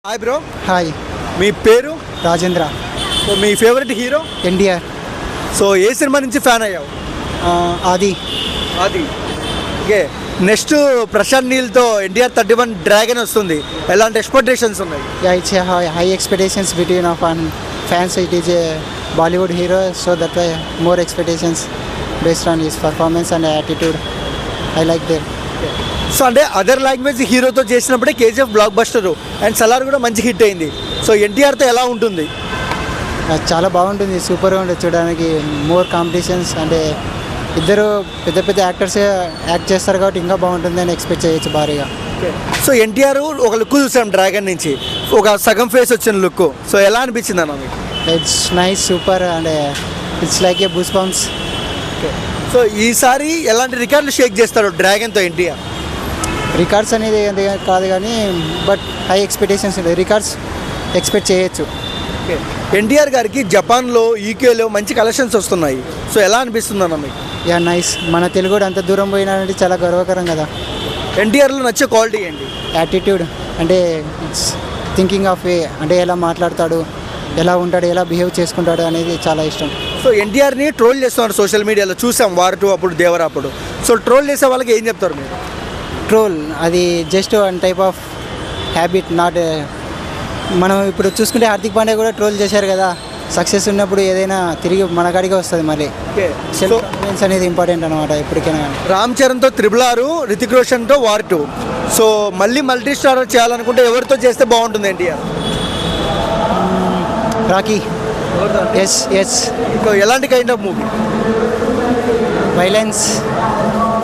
Hi bro. Hi, మీ పేరు? Rajendra. So మీ ఫేవరెట్ హీరో? ఎన్టీఆర్. సో ఏ సినిమా నుంచి ఫ్యాన్ అయ్యావు? ఆది. అది ఓకే. నెక్స్ట్ ప్రశాంత్ నీల్తో ఎన్టీఆర్ 31 డ్రాగన్ వస్తుంది, ఎలాంటి ఎక్స్పెక్టేషన్స్ ఉన్నాయి? Yeah, it's a high expectations between of fans. It is a Bollywood hero, so that way more expectations based on his performance and attitude. I like that. So అంటే other language హీరోతో చేసినప్పుడే KGF block buster and Salaar కూడా మంచి hit అయింది. So ఎన్టీఆర్తో ఎలా ఉంటుంది? చాలా బాగుంటుంది, సూపర్గా ఉంటుంది చూడడానికి. మోర్ కాంపిటీషన్స్ అంటే ఇద్దరు పెద్ద పెద్ద యాక్టర్స్ యాక్ట్ చేస్తారు కాబట్టి ఇంకా బాగుంటుంది అని ఎక్స్పెక్ట్ చేయొచ్చు భారీగా. సో ఎన్టీఆర్ ఒక లుక్ చూసాం డ్రాగన్ నుంచి, ఒక సగం ఫేస్ వచ్చిన లుక్. సో ఎలా అనిపించింది అన్న మీకు? It's nice, super and it's like a goose bumps. So ఈసారి ఎలాంటి రికార్డులు షేక్ చేస్తాడు డ్రాగన్తో ఎన్టీఆర్? రికార్డ్స్ అనేది కాదు కానీ బట్ హై ఎక్స్పెక్టేషన్స్ ఉంటాయి, రికార్డ్స్ ఎక్స్పెక్ట్ చేయొచ్చు. ఎన్టీఆర్ గారికి జపాన్లో, యూకేలో మంచి కలెక్షన్స్ వస్తున్నాయి. సో ఎలా అనిపిస్తుంది అన్న మీకు? Yeah nice. మన తెలుగు అంత దూరం పోయినాడంటే చాలా గర్వకరం కదా. ఎన్టీఆర్లో నచ్చే క్వాలిటీ ఏంటి? యాటిట్యూడ్ అంటే ఇట్స్ థింకింగ్ ఆఫ్ వే, అంటే ఎలా మాట్లాడతాడు, ఎలా ఉంటాడు, ఎలా బిహేవ్ చేసుకుంటాడు అనేది చాలా ఇష్టం. సో ఎన్టీఆర్ని ట్రోల్ చేస్తున్నారు సోషల్ మీడియాలో, చూసాం వార్ 2 అప్పుడు, దేవరా అప్పుడు. సో ట్రోల్ చేసే వాళ్ళకి ఏం చెప్తారు మీరు? ట్రోల్ అది just one type of habit, not. మనం ఇప్పుడు చూసుకుంటే హార్దిక్ పాండ్యా కూడా ట్రోల్ చేశారు కదా. సక్సెస్ ఉన్నప్పుడు ఏదైనా తిరిగి మన కాడికే వస్తుంది మళ్ళీ. సెల్ఫ్ కాన్ఫిడెన్స్ అనేది ఇంపార్టెంట్ అనమాట ఎప్పటికైనా. రామ్ చరణ్తో 666, రితిక్ రోషన్తో వార్ 2. సో మళ్ళీ మల్టీ స్టార్ చేయాలనుకుంటే ఎవరితో చేస్తే బాగుంటుంది ఎన్టీఆర్? రాకీ. ఎస్. సో ఎలాంటి కైండ్ ఆఫ్ మూవీ? వైలెన్స్,